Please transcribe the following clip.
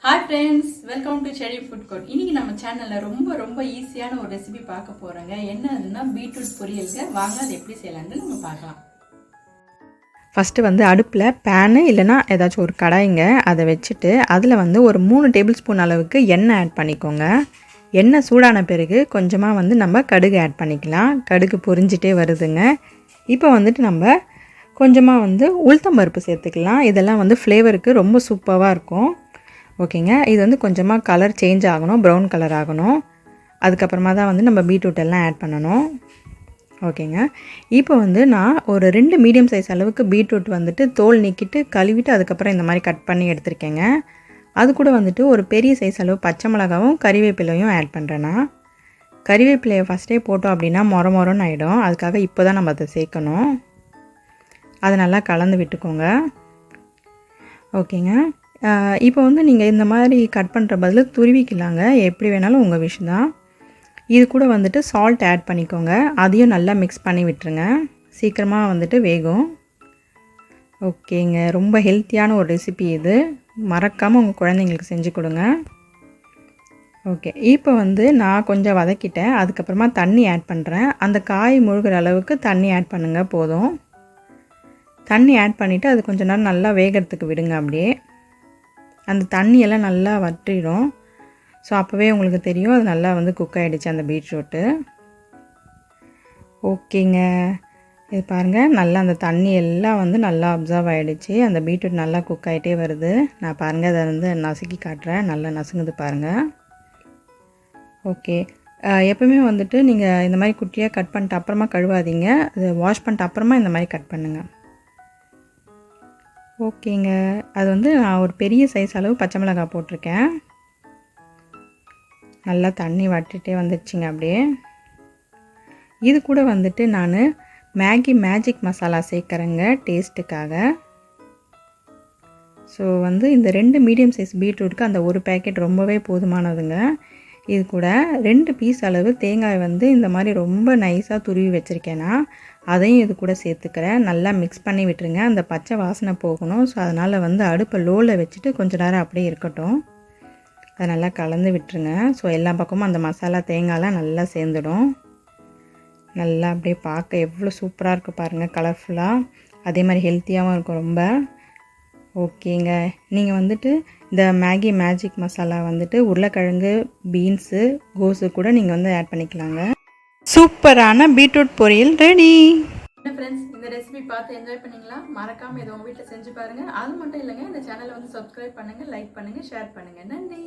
Hi friends, welcome to Chezhiyan food court. இன்றைக்கி நம்ம சேனலில் ரொம்ப ஈஸியான ஒரு ரெசிபி பார்க்க போகிறோங்க. என்னதுன்னா பீட்ரூட் பொரியலுங்க. வாங்க அது எப்படி செய்யலான்னு நம்ம பார்க்கலாம். ஃபஸ்ட்டு வந்து அடுப்பில் பேனு இல்லைனா ஏதாச்சும் ஒரு கடாய்ங்க அதை வச்சுட்டு அதில் வந்து ஒரு 3 டேபிள் ஸ்பூன் அளவுக்கு எண்ணெய் ஆட் பண்ணிக்கோங்க. எண்ணெய் சூடான பிறகு கொஞ்சமாக வந்து நம்ம கடுகு ஆட் பண்ணிக்கலாம். கடுகு பொரிஞ்சிட்டே வருதுங்க. இப்போ வந்துட்டு நம்ம கொஞ்சமாக வந்து உளுத்தம்பருப்பு சேர்த்துக்கலாம். இதெல்லாம் வந்து ஃப்ளேவருக்கு ரொம்ப சூப்பராக இருக்கும். ஓகேங்க, இது வந்து கொஞ்சமாக கலர் சேஞ்ச் ஆகணும், ப்ரௌன் கலர் ஆகணும். அதுக்கப்புறமா தான் வந்து நம்ம பீட்ரூட் எல்லாம் ஆட் பண்ணணும். ஓகேங்க, இப்போ வந்து நான் ஒரு 2 மீடியம் சைஸ் அளவுக்கு பீட்ரூட் வந்துட்டு தோல் நீக்கிட்டு கழுவிட்டு அதுக்கப்புறம் இந்த மாதிரி கட் பண்ணி எடுத்திருக்கேங்க. அது கூட வந்துட்டு ஒரு பெரிய சைஸ் அளவு பச்சை மிளகாவும் கறிவேப்பிலையும் ஆட் பண்ணுறேன்னா. கறிவேப்பிலையை ஃபஸ்ட்டே போட்டோம் அப்படின்னா மொரன்னு ஆகிடும். அதுக்காக இப்போ தான் நம்ம அதை சேர்க்கணும். அதை நல்லா கலந்து விட்டுக்கோங்க. ஓகேங்க, இப்போ வந்து நீங்கள் இந்த மாதிரி கட் பண்ணுற பதில் துருவிக்கலாங்க. எப்படி வேணாலும் உங்கள் விஷ் தான். இது கூட வந்துட்டு சால்ட் ஆட் பண்ணிக்கோங்க. அதையும் நல்லா மிக்ஸ் பண்ணி விட்டுருங்க. சீக்கிரமாக வந்துட்டு வேகும். ஓகேங்க, ரொம்ப ஹெல்த்தியான ஒரு ரெசிபி இது. மறக்காமல் உங்கள் குழந்தைங்களுக்கு செஞ்சு கொடுங்க. ஓகே, இப்போ வந்து நான் கொஞ்சம் வதக்கிட்டேன். அதுக்கப்புறமா தண்ணி ஆட் பண்ணுறேன். அந்த காய் முழுகிற அளவுக்கு தண்ணி ஆட் பண்ணுங்கள், போதும். தண்ணி ஆட் பண்ணிவிட்டு அது கொஞ்சம் நேரம் நல்லா வேகிறதுக்கு விடுங்க. அப்படியே அந்த தண்ணியெல்லாம் நல்லா வற்றிடும். ஸோ அப்போவே உங்களுக்கு தெரியும் அது நல்லா வந்து குக் ஆகிடுச்சு அந்த பீட்ரூட்டு. ஓகேங்க, இது பாருங்கள், நல்லா அந்த தண்ணி எல்லாம் வந்து நல்லா அப்சர்வ் ஆகிடுச்சு. அந்த பீட்ரூட் நல்லா குக் ஆகிட்டே வருது. நான் பாருங்கள் அதை வந்து நசுக்கி காட்டுறேன். நல்லா நசுங்குது பாருங்கள். ஓகே, எப்பவுமே வந்துட்டு நீங்கள் இந்த மாதிரி குட்டியாக கட் பண்ணிட்டு அப்புறமா கழுவாதீங்க. அதை வாஷ் பண்ணிட்டு அப்புறமா இந்த மாதிரி கட் பண்ணுங்கள். ஓகேங்க, அது வந்து நான் ஒரு பெரிய சைஸ் அளவு பச்சை மிளகாய் போட்டிருக்கேன். நல்லா தண்ணி வட்டிகிட்டே வந்துடுச்சிங்க. அப்படியே இது கூட வந்துட்டு நான் மேகி மேஜிக் மசாலா சேர்க்குறேங்க டேஸ்ட்டுக்காக. ஸோ வந்து இந்த 2 மீடியம் சைஸ் பீட்ரூட்டுக்கு அந்த ஒரு பேக்கெட் ரொம்பவே போதுமானதுங்க. இது கூட 2 பீஸ் அளவு தேங்காய் வந்து இந்த மாதிரி ரொம்ப நைஸாக துருவி வச்சுருக்கேன்னா அதையும் இது கூட சேர்த்துக்கிறேன். நல்லா மிக்ஸ் பண்ணி விட்டுருங்க. அந்த பச்சை வாசனை போகணும். ஸோ அதனால் வந்து அடுப்பை லோவில் வச்சுட்டு கொஞ்சம் நேரம் அப்படியே இருக்கட்டும். அதை நல்லா கலந்து விட்டுருங்க. ஸோ எல்லா பக்கமும் அந்த மசாலா தேங்காயெலாம் நல்லா சேர்ந்துடும். நல்லா அப்படியே பார்க்க எவ்வளோ சூப்பராக இருக்குது பாருங்கள், கலர்ஃபுல்லாக. அதே மாதிரி ஹெல்த்தியாகவும் இருக்கும் ரொம்ப. ஓகேங்க, நீங்கள் வந்துட்டு இந்த மேகி மேஜிக் மசாலா வந்துட்டு உருளைக்கிழங்கு, பீன்ஸு, கோஸு கூட நீங்கள் வந்து ஆட் பண்ணிக்கலாங்க. சூப்பரான பீட்ரூட் பொரியல் ரெடி. என்ன ஃப்ரெண்ட்ஸ், இந்த ரெசிபி பார்த்து என்ஜாய் பண்ணிங்களா? மறக்காமல் இதை உங்கள் வீட்டில் செஞ்சு பாருங்கள். அது மட்டும் இல்லைங்க, இந்த சேனலை வந்து சப்ஸ்கிரைப் பண்ணுங்கள், லைக் பண்ணுங்கள், ஷேர் பண்ணுங்கள். நன்றி.